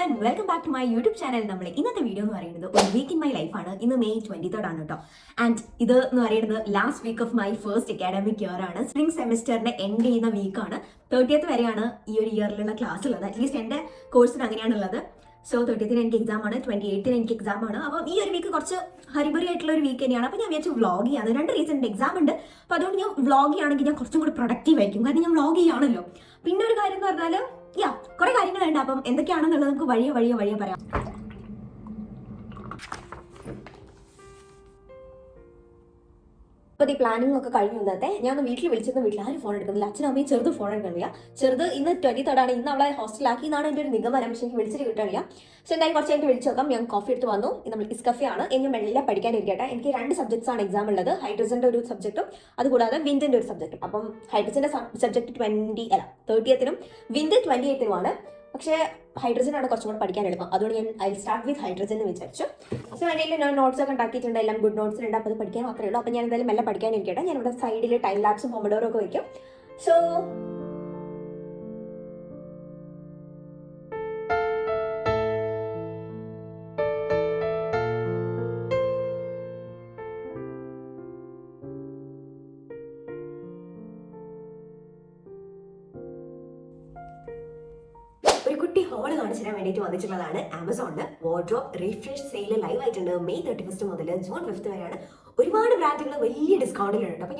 And welcome back to my YouTube channel. നമ്മൾ ഇന്നത്തെ video എന്ന് പറയുന്നത് ഒരു വീക്ക് ഇൻ മൈ ലൈഫ് ആണ്. ഇന്ന് May 23 ആണ് കേട്ടോ. ആൻഡ് ഇത് എന്ന് പറയുന്നത് last week of my first academic year ആണ്. സ്പ്രിംഗ് സെമിസ്റ്ററിന്റെ എൻഡ് ചെയ്യുന്ന വീക്കാണ്. 30th വരെയാണ് ഈ ഒരു ഇയറിലുള്ള ക്ലാസ് ഉള്ളത്. അറ്റ്ലീസ്റ്റ് എൻ്റെ കോഴ്സിന് അങ്ങനെയാണുള്ളത്. സോ 30th എനിക്ക് എക്സാം ആണ്, 28th എനിക്ക് എക്സാം ആണ്. അപ്പം ഈ ഒരു വീക്ക് കുറച്ച് ഹരിബറി ആയിട്ടുള്ള ഒരു വീക്ക് തന്നെയാണ്. അപ്പോൾ ഞാൻ വിചാരിച്ചു വ്ളോഗ് ചെയ്യാം. 2 റീസൺ ഉണ്ട്. എക്സാം ഉണ്ട്, അപ്പോൾ അതുകൊണ്ട് ഞാൻ വ്ളോഗ് ചെയ്യുകയാണെങ്കിൽ ഞാൻ കുറച്ചും കൂടി പ്രൊഡക്റ്റീവ് ആയിരിക്കും. കാരണം ഞാൻ വ്ളോഗ് ചെയ്യുകയാണല്ലോ. പിന്നെ ഒരു കാര്യം എന്ന് പറഞ്ഞാൽ കുറെ കാര്യങ്ങളുണ്ട്. അപ്പം എന്തൊക്കെയാണെന്നുള്ളത് നമുക്ക് വഴിയെ പറയാം. അപ്പോൾ ഈ പ്ലാനിങ് ഒക്കെ കഴിഞ്ഞു. ഇന്നത്തെ ഞാൻ വീട്ടിൽ വിളിച്ചിരുന്ന വീട്ടിൽ ആരും ഫോൺ എടുക്കുന്നില്ല. അച്ഛനും അമ്മയും ചെറുത് ഫോൺ എടുക്കുന്നില്ല. ചെറുത് ഇന്ന് 23rd ആണ്. ഇന്ന് അവളെ ഹോസ്റ്റലാക്കി എന്നാണ് എൻ്റെ ഒരു നിഗമനം. പക്ഷേ എനിക്ക് വിളിച്ചിട്ട് കിട്ടണില്ല. സോ എന്തായാലും കുറച്ച് കഴിഞ്ഞിട്ട് വിളിച്ചു നോക്കാം. ഞാൻ കോഫി എടുത്ത് വന്നു. നമ്മൾ ഇസ്കഫെ ആണ്. ഇനി മെല്ലെ പഠിക്കാനിരിക്കട്ടെ. എനിക്ക് 2 സബ്ജക്ട്സ് ആണ് എക്സാം ഉള്ളത്. ഹൈഡ്രജൻ്റെ ഒരു സബ്ജക്റ്റും അതുകൂടാതെ വിൻഡിൻ്റെ ഒരു സബ്ജക്റ്റും. അപ്പം ഹൈഡ്രജൻ്റെ സബ്ജക്ട് 30th വിൻഡ് 28th. പക്ഷേ ഹൈഡ്രജൻ ആണ് കുറച്ചും കൂടെ പഠിക്കാൻ എളുപ്പം. അതുകൊണ്ട് ഞാൻ ഐ സ്റ്റാർട്ട് വിത്ത് ഹൈഡ്രജൻ എന്ന് വിചാരിച്ചു. സോ എൻ്റെ ഞാൻ നോട്ട്സ് ഒക്കെ ഉണ്ടാക്കിയിട്ടുണ്ട്. എല്ലാം ഗുഡ് നോട്ട്സ് ഉണ്ട്. അപ്പോൾ അത് പഠിക്കാൻ മാത്രമേ ഉള്ളൂ. അപ്പോൾ ഞാൻ എന്തായാലും മെല്ലെ പഠിക്കാനിരിക്കട്ടെ. ഞാൻ ഇവിടെ സൈഡിൽ ടൈം ലാപ്സും പൊമഡോറും ഒക്കെ വയ്ക്കും. സോ ഒരു കുട്ടി ഹോള് കാണിച്ചു തരാൻ വേണ്ടിയിട്ട് വന്നിട്ടുള്ളതാണ്. ആമസോണിൽ വാർഡ്രോബ് റീഫ്രഷ് സെയിൽ ലൈവ് ആയിട്ടുണ്ട്. May 31 മുതൽ June 5 വരെയാണ്. ഒരുപാട് ബ്രാൻഡുകൾ വലിയ ഡിസ്കൗണ്ടിലുണ്ട്. അപ്പോൾ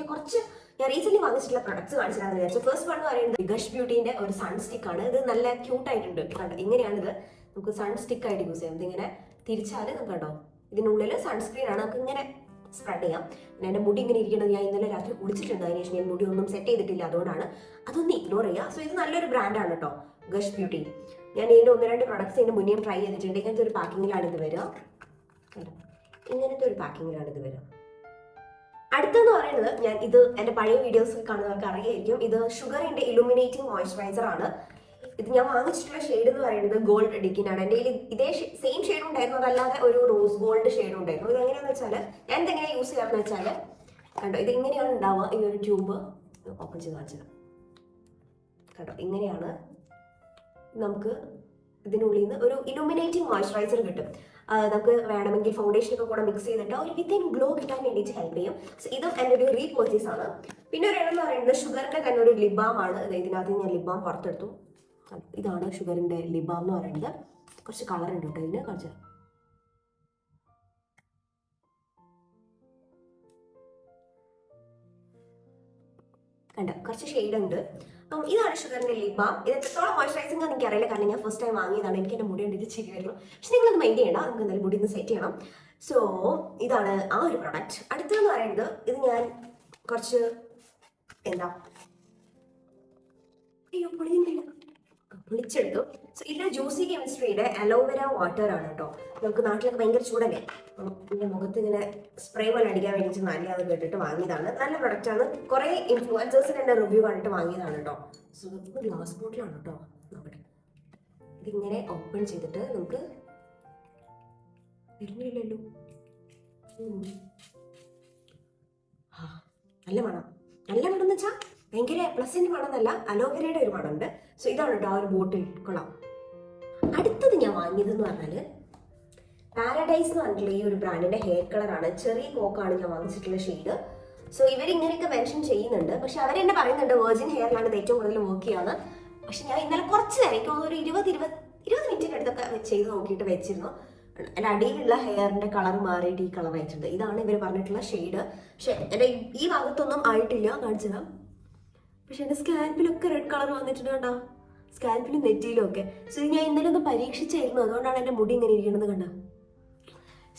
ഞാൻ റീസെന്റ് വാങ്ങിച്ചിട്ടുള്ള പ്രൊഡക്ട്സ് കാണിച്ചു തരാമെന്ന് വിചാരിച്ചു. ഫസ്റ്റ് വൺ എന്ന് പറയുന്നത് ഗഷ് ബ്യൂട്ടീൻ്റെ ഒരു സൺ സ്റ്റിക്ക് ആണ്. ഇത് നല്ല ക്യൂട്ടായിട്ടുണ്ട്. കണ്ടോ, ഇങ്ങനെയാണിത്. നമുക്ക് സൺ സ്റ്റിക്ക് ആയിട്ട് യൂസ് ചെയ്യാം. ഇതിങ്ങനെ തിരിച്ചാൽ നമുക്ക് കണ്ടോ, ഇതിനുള്ളിൽ സൺസ്ക്രീൻ ആണ്. നമുക്ക് ഇങ്ങനെ സ്പ്രെഡ് ചെയ്യാം. പിന്നെ എൻ്റെ മുടി ഇങ്ങനെ ഇരിക്കുന്നത് ഞാൻ ഇന്നലെ രാത്രി കുളിച്ചിട്ടുണ്ട്. അതിനുശേഷം ഞാൻ മുടി ഒന്നും സെറ്റ് ചെയ്തിട്ടില്ല. അതുകൊണ്ടാണ് അതൊന്ന് ഇഗ്നോർ ചെയ്യുക. സോ ഇത് നല്ലൊരു ബ്രാൻഡാണ് കേട്ടോ, ഗഷ് ബ്യൂട്ടി. ഞാൻ ഇതിൻ്റെ 1-2 പ്രൊഡക്ട്സ് ഇതിൻ്റെ മുന്നേ ട്രൈ ചെയ്തിട്ടുണ്ട്. ഇങ്ങനത്തെ ഒരു പാക്കിങ്ങിലാണ് ഇത് വരിക. ഇങ്ങനത്തെ ഒരു പാക്കിങ്ങിലാണ് ഇത് വരിക. അടുത്തെന്ന് പറയുന്നത്, ഞാൻ ഇത് എൻ്റെ പഴയ വീഡിയോസ് കാണുന്നവർക്ക് അറിയായിരിക്കും. ഇത് ഷുഗറിൻ്റെ ഇലുമിനേറ്റിംഗ് മോയ്സ്ചറൈസർ ആണ്. ഇത് ഞാൻ വാങ്ങിച്ചിട്ടുള്ള ഷെയ്ഡ് എന്ന് പറയുന്നത് ഗോൾഡ് ഡിക്കിനാണ്. എൻ്റെ കയ്യിൽ ഇതേ സെയിം ഷെയ്ഡ് ഉണ്ടായിരുന്നു. അതല്ലാതെ ഒരു റോസ് ഗോൾഡ് ഷെയ്ഡ് ഉണ്ടായിരുന്നു. ഇത് എങ്ങനെയാണെന്ന് വെച്ചാൽ ഞാൻ ഇതെങ്ങനെ യൂസ് ചെയ്യാമെന്ന് വെച്ചാൽ കണ്ടോ, ഇത് ഇങ്ങനെയാണ് ഉണ്ടാവുക. ഈ ഒരു ട്യൂബ് ഓപ്പൺ ചെയ്ത് കാണിച്ചത് കണ്ടോ, ഇങ്ങനെയാണ്. നമുക്ക് ഇതിനുള്ളിൽ നിന്ന് ഒരു ഇലുമിനേറ്റിംഗ് മോയ്സ്ചറൈസർ കിട്ടും. നമുക്ക് വേണമെങ്കിൽ ഫൗണ്ടേഷനൊക്കെ കൂടെ മിക്സ് ചെയ്തിട്ട് ഒരു വിത്തിൻ ഗ്ലോ കിട്ടാൻ വേണ്ടിയിട്ട് ഹെൽപ്പ് ചെയ്യും. സോ ഇതും എൻ്റെ ഒരു റീപർച്ചേസ് ആണ്. പിന്നെ ഒരു എന്ന് പറയുന്നത് ഷുഗറിൻ്റെ തന്നെ ഒരു ലിബാം ആണ്. ഇതിനകത്ത് ഞാൻ ലിബാം പുറത്തെടുത്തു. ഇതാണ് ഷുഗറിൻ്റെ ലിബാം എന്ന് പറയുന്നത്. കുറച്ച് കളർ ഉണ്ട് കേട്ടോ ഇതിന്. കുറച്ച് കണ്ടോ, കുറച്ച് ഷെയ്ഡ് ഉണ്ട്. ഇതാണ് ഷുഗറിൻ്റെ ലിബാം. ഇത് എത്രത്തോളം മോയ്സ്ചറൈസിംഗ് ആണെന്ന് എനിക്കറിയില്ല. കാരണം ഞാൻ ഫസ്റ്റ് ടൈം വാങ്ങിയതാണ്. എനിക്ക് എൻ്റെ മുടി കണ്ടിട്ട് ശരി വരുന്നു. പക്ഷെ നിങ്ങളത് മൈൻഡ് ചെയ്യണം. നമുക്ക് എന്തായാലും മുടി ഒന്ന് സെറ്റ് ചെയ്യണം. സോ ഇതാണ് ആ ഒരു പ്രൊഡക്റ്റ്. അടുത്തതെന്ന് പറയുന്നത്, ഇത് ഞാൻ കുറച്ച് പൊളിച്ചെടുത്തു. സോ ഇതിൽ ജ്യൂസി കെമിസ്ട്രിയുടെ അലോവേര വാട്ടർ ആണ് കേട്ടോ. നമുക്ക് നാട്ടിലൊക്കെ ഭയങ്കര ചൂടല്ലേ, എൻ്റെ മുഖത്ത് ഇങ്ങനെ സ്പ്രേ പോലെ അടിക്കാൻ വേണ്ടിയിട്ട് നല്ലത് കേട്ടിട്ട് വാങ്ങിയതാണ്. നല്ല പ്രൊഡക്റ്റ് ആണ്. കുറേ ഇൻഫ്ലുവൻസേഴ്സിന് എൻ്റെ റിവ്യൂ കണ്ടിട്ട് വാങ്ങിയതാണ് കേട്ടോ. സോ ഇത് ഗ്ലാസ് ബോട്ടിലാണ് കേട്ടോ. നോക്കട്ടെ, ഇതിങ്ങനെ ഓപ്പൺ ചെയ്തിട്ട് നമുക്ക് വരുന്നില്ലല്ലോ. നല്ല മണം എന്ന് വെച്ചാൽ ഭയങ്കര പ്ലസിൻ്റെ മണമെന്നല്ല, അലോവേരയുടെ ഒരു മണമുണ്ട്. സോ ഇതാണ് കേട്ടോ ആ ഒരു ബോട്ടിൽ. കൊള്ളാം. അടുത്തത് ഞാൻ വാങ്ങിയതെന്ന് പറഞ്ഞാൽ പാരഡൈസ് എന്ന് പറഞ്ഞിട്ടുള്ള ഈ ഒരു ബ്രാൻഡിന്റെ ഹെയർ കളറാണ്. ചെറിയ കോക്കാണ് ഞാൻ വാങ്ങിച്ചിട്ടുള്ള ഷെയ്ഡ്. സോ ഇവരിങ്ങനെയൊക്കെ മെൻഷൻ ചെയ്യുന്നുണ്ട്. പക്ഷെ അവരെന്നെ പറയുന്നുണ്ട് വെർജിൻ ഹെയറിലാണ് ഇത് ഏറ്റവും കൂടുതൽ വർക്ക് ചെയ്യുന്നത്. പക്ഷെ ഞാൻ ഇന്നലെ കുറച്ച് നേരം, എനിക്ക് ഒരു 20 മിനിറ്റിൻ്റെ അടുത്തൊക്കെ ചെയ്ത് നോക്കിയിട്ട് വെച്ചിരുന്നു. എൻ്റെ അടിയിലുള്ള ഹെയറിന്റെ കളർ മാറിയിട്ട് ഈ കളർ ആയിട്ടുണ്ട്. ഇതാണ് ഇവർ പറഞ്ഞിട്ടുള്ള ഷെയ്ഡ്. പക്ഷെ എൻ്റെ ഈ ഭാഗത്തൊന്നും ആയിട്ടില്ല, കാണിച്ചത്. പക്ഷെ എൻ്റെ സ്കാൽപ്പിലൊക്കെ റെഡ് കളർ വന്നിട്ടുണ്ട് കണ്ടോ, സ്കാൽപ്പിലും നെറ്റിയിലും ഒക്കെ. സോ ഞാൻ ഇന്നലെ ഒന്ന് പരീക്ഷിച്ചായിരുന്നു. അതുകൊണ്ടാണ് എൻ്റെ മുടി ഇങ്ങനെ ഇരിക്കുന്നത് കണ്ടോ.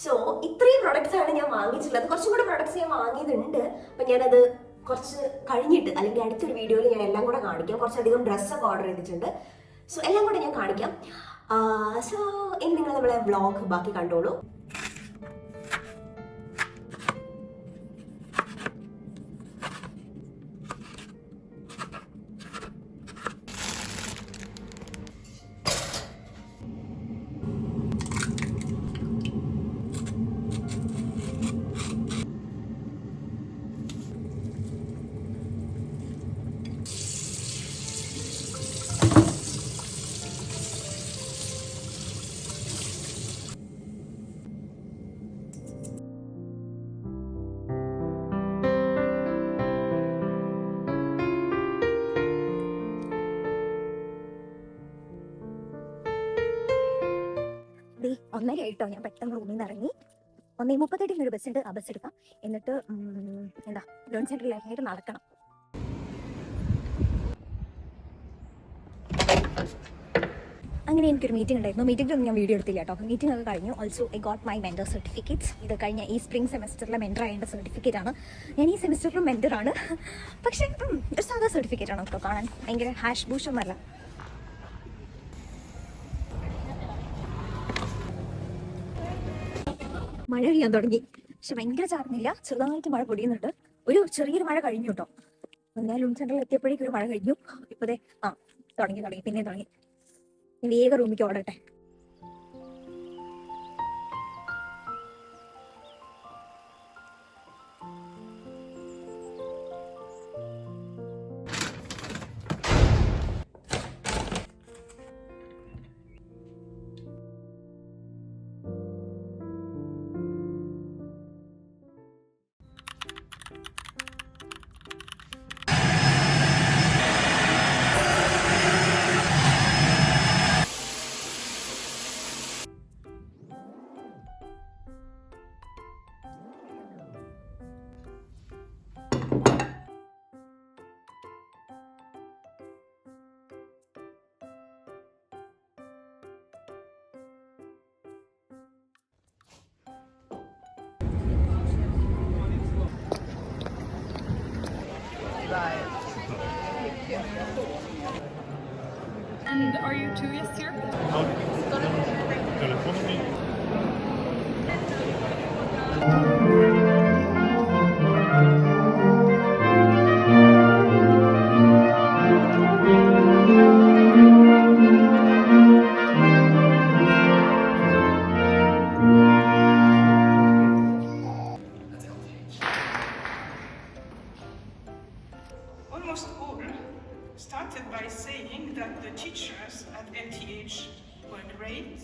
സോ ഇത്രയും പ്രൊഡക്ട്സ് ആണ് ഞാൻ വാങ്ങിച്ചിട്ടുള്ളത്. കുറച്ചും കൂടെ പ്രൊഡക്ട്സ് ഞാൻ വാങ്ങിയതുണ്ട്. അപ്പം ഞാനത് കുറച്ച് കഴിഞ്ഞിട്ട് അല്ലെങ്കിൽ അടുത്തൊരു വീഡിയോയിൽ ഞാൻ എല്ലാം കൂടെ കാണിക്കാം. കുറച്ചധികം ഡ്രസ്സൊക്കെ ഓർഡർ ചെയ്തിട്ടുണ്ട്. സോ എല്ലാം കൂടെ ഞാൻ കാണിക്കാം. സോ ഇനി നിങ്ങൾ നമ്മളെ വ്ളോഗ് ബാക്കി കണ്ടോളൂ. 1:30 ആയിട്ടോ. ഞാൻ പെട്ടെന്ന് റൂമിൽ നിന്ന് ഇറങ്ങി. 1:38 ഒരു ബസ് ഉണ്ട്, ആ ബസ് എടുക്കാം. എന്നിട്ട് ലേൺ സെന്ററിലായിട്ട് നടക്കണം. അങ്ങനെ എനിക്കൊരു മീറ്റിംഗ് ഉണ്ടായിരുന്നു. മീറ്റിംഗിലൊന്നും ഞാൻ വീഡിയോ എടുത്തില്ല കേട്ടോ. മീറ്റിംഗ് ഒക്കെ കഴിഞ്ഞു. Also I got my mentor certificates. ഇത് കഴിഞ്ഞ ഈ സ്പ്രിംഗ് സെമസ്റ്ററിലെ മെൻറ്റർ ആയതിൻ്റെ സർട്ടിഫിക്കറ്റ് ആണ്. ഞാൻ ഈ സെമസ്റ്ററിലും മെൻറ്ററാണ്. പക്ഷേ ഒരു സാധാ സർട്ടിഫിക്കറ്റ് ആണ് കേട്ടോ. കാണാൻ ഭയങ്കര ഹാഷ് ബൂഷൊന്നുമല്ല. മഴ പെയ്യാൻ തുടങ്ങി. പക്ഷെ ഭയങ്കര ചാർന്നില്ല, ചെറുതായിട്ട് മഴ പൊടിയുന്നുണ്ട്. ഒരു ചെറിയൊരു മഴ കഴിഞ്ഞു കേട്ടോ. ഞാൻ ലേൺ സെന്ററിൽ എത്തിയപ്പോഴേക്കും ഒരു മഴ കഴിഞ്ഞു. ഇപ്പതേ തുടങ്ങി പിന്നെ തുടങ്ങി. വേഗം റൂമിലേക്ക് ഓടട്ടെ. And are you tourists here? Almost all started by saying that the teachers at NTH were great.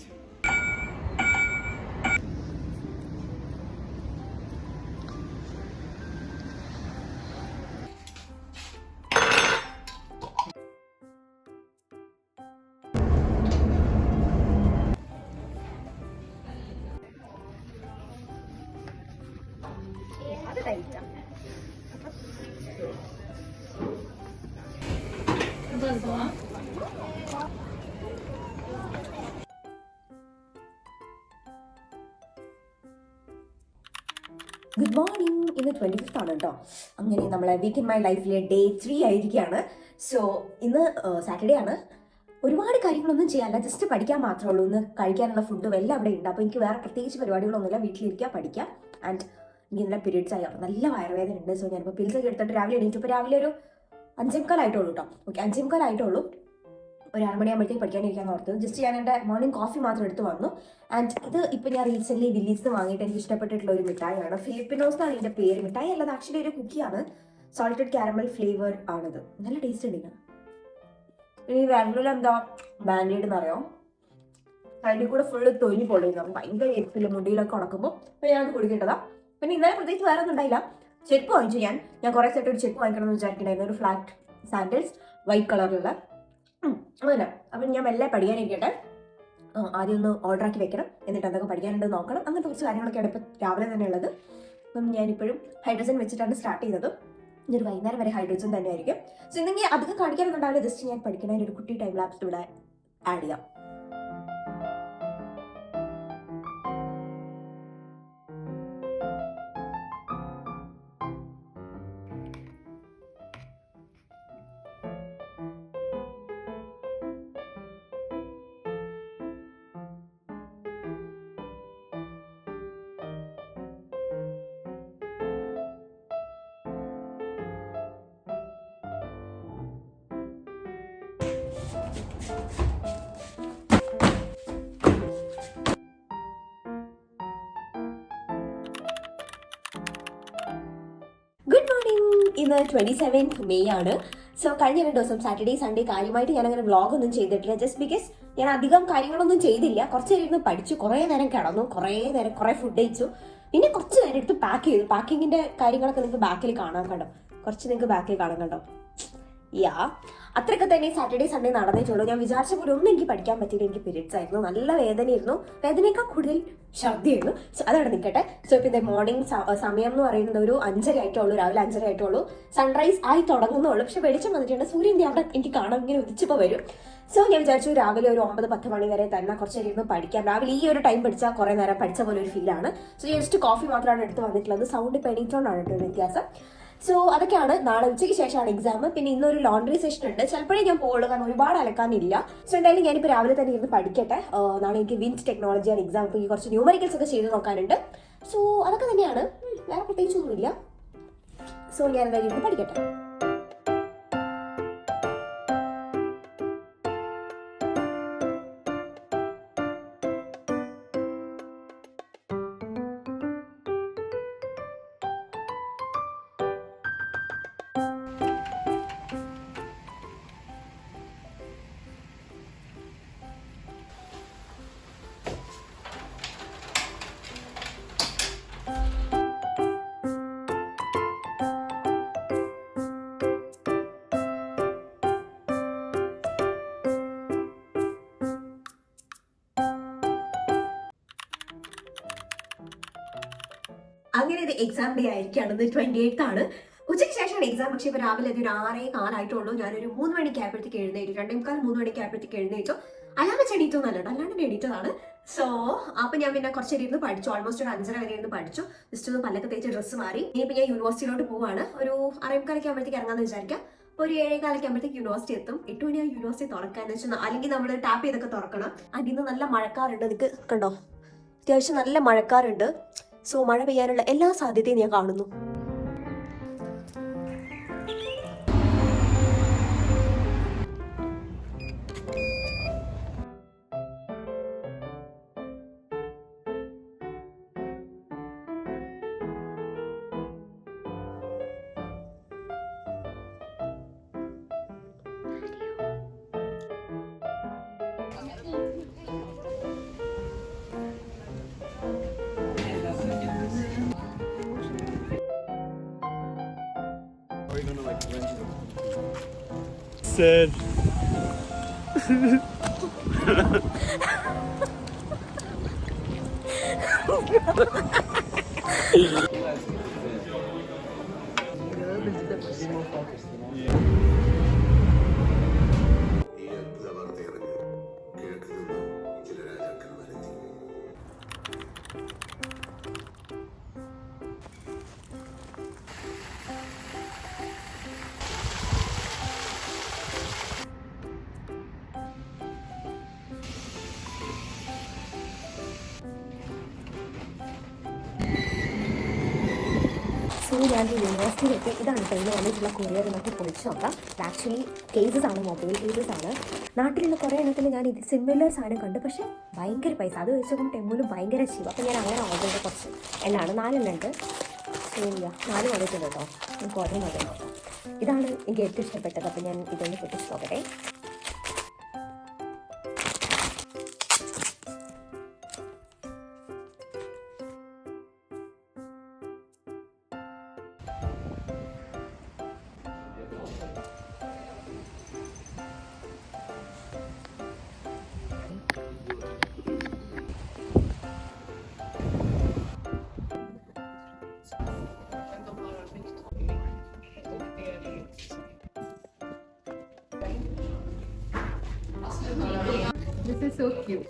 അത് കഴിച്ചാ ഗുഡ് മോർണിംഗ്. ഇന്ന് 25th ആണ് കേട്ടോ. അങ്ങനെ നമ്മളെ വീക്ക് ഇൻ മൈ ലൈഫിലെ ഡേ 3 ആയിരിക്കുകയാണ്. സോ ഇന്ന് സാറ്റർഡേ ആണ്. ഒരുപാട് കാര്യങ്ങളൊന്നും ചെയ്യാനില്ല, ജസ്റ്റ് പഠിക്കാൻ മാത്രമേ ഉള്ളൂ. ഇന്ന് കഴിക്കാനുള്ള ഫുഡും എല്ലാം അവിടെ ഉണ്ട്. അപ്പോൾ എനിക്ക് വേറെ പ്രത്യേകിച്ച് പരിപാടികളൊന്നുമില്ല, വീട്ടിലിരിക്കുക, പഠിക്കുക. ആൻഡ് എനിക്ക് നല്ല പീരീഡ്സ് ആയി, അപ്പോൾ നല്ല വയറുവേദന ഉണ്ട്. സോ ഞാനിപ്പോൾ പിൽസൊക്കെ എടുത്തിട്ട് രാവിലെ എണീറ്റു. ഇപ്പോൾ രാവിലെ ഒരു 5:45 ആയിട്ടുള്ളൂ കേട്ടോ. ഓക്കെ, 5:45 ആയിട്ടുള്ളൂ. ഒരു 6 മണിയാകുമ്പോഴത്തേക്ക് പഠിക്കാനിരിക്കാൻ ഓർത്തത്. ജസ്റ്റ് ഞാൻ എൻ്റെ മോർണിംഗ് കോഫി മാത്രം എടുത്ത് വന്നു. ആൻഡ് ഇത് ഇപ്പോൾ ഞാൻ റീസെൻ്റ്ലി വില്ലീസ് വാങ്ങിയിട്ട് എനിക്ക് ഇഷ്ടപ്പെട്ടിട്ടുള്ള ഒരു മിഠായിയാണ്. ഫിലിപ്പിനോസ് എന്നാണ് ഇതിൻ്റെ പേര്. മിഠായി അല്ലാതെ ആക്ച്വലി ഒരു കുക്കിയാണ്. സോൾട്ടഡ് കാരമൽ ഫ്ലേവർ ആണിത്. നല്ല ടേസ്റ്റ് ഉണ്ട് ഇതിന്. ഇനി വെള്ളം എന്താ ബാൻഡേഡ് എന്നറിയോ, സൈഡിൽ കൂടെ ഫുള്ള് തൊലി പൊള്ളിയിരുന്നു. ഭയങ്കര എരിപ്പില്ല മുടിയിലൊക്കെ ഉടക്കുമ്പോൾ. അപ്പോൾ ഞാനത് കുടിക്കേണ്ടതാ. പിന്നെ ഇന്നലെ പ്രത്യേകിച്ച് വേറെ ഒന്നും ഉണ്ടായില്ല. ചെരുപ്പ് വാങ്ങിച്ചു. ഞാൻ കുറേ സെറ്റ് ഒരു ചെരുപ്പ് വാങ്ങിക്കണം എന്ന് വിചാരിക്കണ്ടായിരുന്നു. ഒരു ഫ്ലാറ്റ് സാൻഡൽസ് വൈറ്റ് കളറിലുള്ള. അങ്ങനെ അപ്പം ഞാൻ മെല്ലെ പഠിക്കാനിരിക്കട്ടെ. ആദ്യം ഒന്ന് ഓർഡർ ആക്കി വെക്കണം, എന്നിട്ട് എന്തൊക്കെ പഠിക്കാനുണ്ടെന്ന് നോക്കണം. അങ്ങനത്തെ കുറച്ച് കാര്യങ്ങളൊക്കെയാണ് ഇപ്പം രാവിലെ തന്നെ ഉള്ളത്. അപ്പം ഞാനിപ്പോഴും ഹൈഡ്രജൻ വെച്ചിട്ടാണ് സ്റ്റാർട്ട് ചെയ്തത്. ഇതൊരു വൈകുന്നേരം വരെ ഹൈഡ്രജൻ തന്നെ ആയിരിക്കും. സോ ഇന്നെങ്കിൽ അധികം കാണിക്കാനൊന്നും ഉണ്ടാവില്ല. ജസ്റ്റ് ഞാൻ പഠിക്കണതിന് ഒരു കുട്ടി ടൈം ലാപ്സ് ഇവിടെ ആഡ് ചെയ്യാം. Good morning. ഇന്ന് 27th May ആണ്. സോ കഴിഞ്ഞ 2 ദിവസം സാറ്റർഡേ സൺഡേ കാര്യമായിട്ട് ഞാൻ അങ്ങനെ വ്ളോഗ് ഒന്നും ചെയ്തിട്ടില്ല. ജസ്റ്റ് ബിക്കോസ് ഞാൻ അധികം കാര്യങ്ങളൊന്നും ചെയ്തില്ല. കുറച്ച് നേരം ഇരുന്ന് പഠിച്ചു, കുറേ നേരം കിടന്നു, കുറേ ഫുഡ് കഴിച്ചു. പിന്നെ കുറച്ച് നേരം എടുത്ത് പാക്ക് ചെയ്തു. പാക്കിങ്ങിന്റെ കാര്യങ്ങളൊക്കെ നിങ്ങൾക്ക് ബാക്കിൽ കാണാൻ കണ്ടോ, കുറച്ച് നിങ്ങൾക്ക് ബാക്കിൽ കാണാൻ കണ്ടോ. യാ അത്രയൊക്കെ തന്നെ സാറ്റർഡേ സൺഡേ നടന്നിട്ടുള്ളൂ. ഞാൻ വിചാരിച്ച പോലെ ഒന്നും എനിക്ക് പഠിക്കാൻ പറ്റിയില്ല. എനിക്ക് പീരിയഡ്സ് ആയിരുന്നു, നല്ല വേദനയായിരുന്നു, വേദനയേക്കാൾ കൂടുതൽ ഛർദിയായിരുന്നു. സോ അതവിടെ നിൽക്കട്ടെ. സോ ഇപ്പം ഇത് മോർണിംഗ് സമയം എന്ന് പറയുന്നത് ഒരു 5:30 ആയിട്ടുള്ളൂ, രാവിലെ 5:30 ആയിട്ടുള്ളൂ. സൺറൈസ് ആയി തുടങ്ങുന്നുള്ളൂ, പക്ഷെ വെളിച്ചം വന്നിട്ടുണ്ട്. സൂര്യൻ്റെ അവിടെ എനിക്ക് കാണാൻ ഇങ്ങനെ ഉദിച്ചിപ്പോൾ വരും. സോ ഞാൻ വിചാരിച്ചു രാവിലെ ഒരു 9-10 മണി വരെ തന്നെ കുറച്ച് നേരം ഇരുന്ന് പഠിക്കാം. രാവിലെ ഈ ഒരു ടൈം പഠിച്ചാൽ കുറേ നേരം പഠിച്ച പോലെ ഒരു ഫീലാണ്. സോ ജസ്റ്റ് കോഫി മാത്രമാണ് എടുത്ത് വന്നിട്ടുള്ളത്. സൗണ്ട് ഇപ്പോൾ എണീറ്റോണ്ടാണ് കേട്ടോ ഒരു വ്യത്യാസം. സോ അതൊക്കെയാണ്. നാളെ ഉച്ചയ്ക്ക് ശേഷമാണ് എക്സാം. പിന്നെ ഇന്നൊരു ലോണ്ടറി സെഷൻ ഉണ്ട്. ചിലപ്പോഴേ ഞാൻ പോകുള്ളൂ, കാരണം ഒരുപാട് അലക്കാനില്ല. സോ എന്തായാലും ഞാനിപ്പോൾ രാവിലെ തന്നെ ഇരുന്ന് പഠിക്കട്ടെ. നാളെ എനിക്ക് വിൻഡ് ടെക്നോളജിയാണ് എക്സാം. ഇപ്പോൾ ഈ കുറച്ച് ന്യൂമറിക്കൽസ് ഒക്കെ ചെയ്ത് നോക്കാനുണ്ട്. സോ അതൊക്കെ തന്നെയാണ്, വേറെ പ്രത്യേകിച്ചൊന്നുമില്ല. സോ ഞാൻ എന്തായാലും ഇരുന്ന് പഠിക്കട്ടെ. അങ്ങനെ ഇത് എക്സാം ഡേ ആയിരിക്കുകയാണ്. 28th ആണ്. ഉച്ചയ്ക്ക് ശേഷമാണ് എക്സാം. പക്ഷേ ഇപ്പോൾ രാവിലെ ഒരു 6:15 ആയിട്ടുള്ളൂ. ഞാനൊരു 3 മണിക്ക് ആയപ്പോഴത്തേക്ക് എഴുന്നേറ്റു. 2:45-3 മണിക്ക് ആയപ്പോഴത്തേക്ക് എഴുന്നേറ്റു. അല്ലാതെ ചെടിയിട്ടൊന്നല്ല, അല്ലാണ്ട് എണീറ്റതാണ്. സോ അപ്പോൾ ഞാൻ പിന്നെ കുറച്ച് നേരം ഇരുന്ന് പഠിച്ചു. ഓൾമോസ്റ്റ് ഒരു 5:30 വരെ ഇരുന്ന് പഠിച്ചു. ജസ്റ്റ് ഒന്ന് പല്ലൊക്കെ തേച്ച് ഡ്രസ്സ് മാറി. ഇനിയിപ്പോൾ ഞാൻ യൂണിവേഴ്സിറ്റിയിലോട്ട് പോവാണ്. ഒരു 6:45 ആകുമ്പോഴത്തേക്ക് ഇറങ്ങാമെന്ന് വിചാരിക്കാം. അപ്പോൾ ഒരു 7:15 ആകുമ്പോഴത്തേക്ക് യൂണിവേഴ്സിറ്റി എത്തും. 8 മണിയാണ് യൂണിവേഴ്സിറ്റി തുറക്കാന്ന് വെച്ചാൽ, അല്ലെങ്കിൽ നമ്മൾ ടാപ്പ് ചെയ്തൊക്കെ തുറക്കണം. അതിന്ന് നല്ല മഴക്കാറുണ്ട്. നിങ്ങൾക്ക് കണ്ടോ, അത്യാവശ്യം നല്ല മഴക്കാറുണ്ട്. സോ മഴ പെയ്യാനുള്ള എല്ലാ സാധ്യതയും ഞാൻ കാണുന്നു. Sad. സോ ഞാൻ യൂണിവേഴ്സിറ്റിയിലേക്ക് ഇതാണ് ഇപ്പോൾ ഇന്ന് വന്നിട്ടുള്ള കൊറിയർ നമുക്ക് പൊളിച്ച് നോക്കാം. ആക്ച്വലി കേസസ് ആണ്, മൊബൈൽ കേസസ് ആണ്. നാട്ടിലുള്ള കുറേ എണ്ണത്തിൽ ഞാൻ ഇത് സിമിലർ സാധനം കണ്ടു, പക്ഷേ ഭയങ്കര പൈസ. അത് വെച്ചപ്പോൾ ടെമ്മിലും ഭയങ്കര ചീവ്. അപ്പോൾ ഞാൻ അങ്ങനെ ഓർഡർ ചെയ്ത കുറച്ച് എണ്ണമാണ്. 4 എണ്ണം ഉണ്ട്. സോ 4 വന്നിട്ടുണ്ട് കേട്ടോ. എനിക്ക് ഓർഡർ നോക്കാം. ഇതാണ് എനിക്ക് ഏറ്റവും ഇഷ്ടപ്പെട്ടത്. അപ്പോൾ ഞാൻ ഇതൊന്ന് പൊട്ടിച്ച് നോക്കട്ടെ. This is so cute.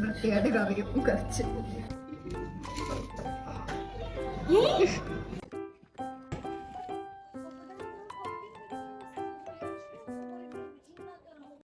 വൃത്തിയായിട്ട് കവരും കുറച്ച്.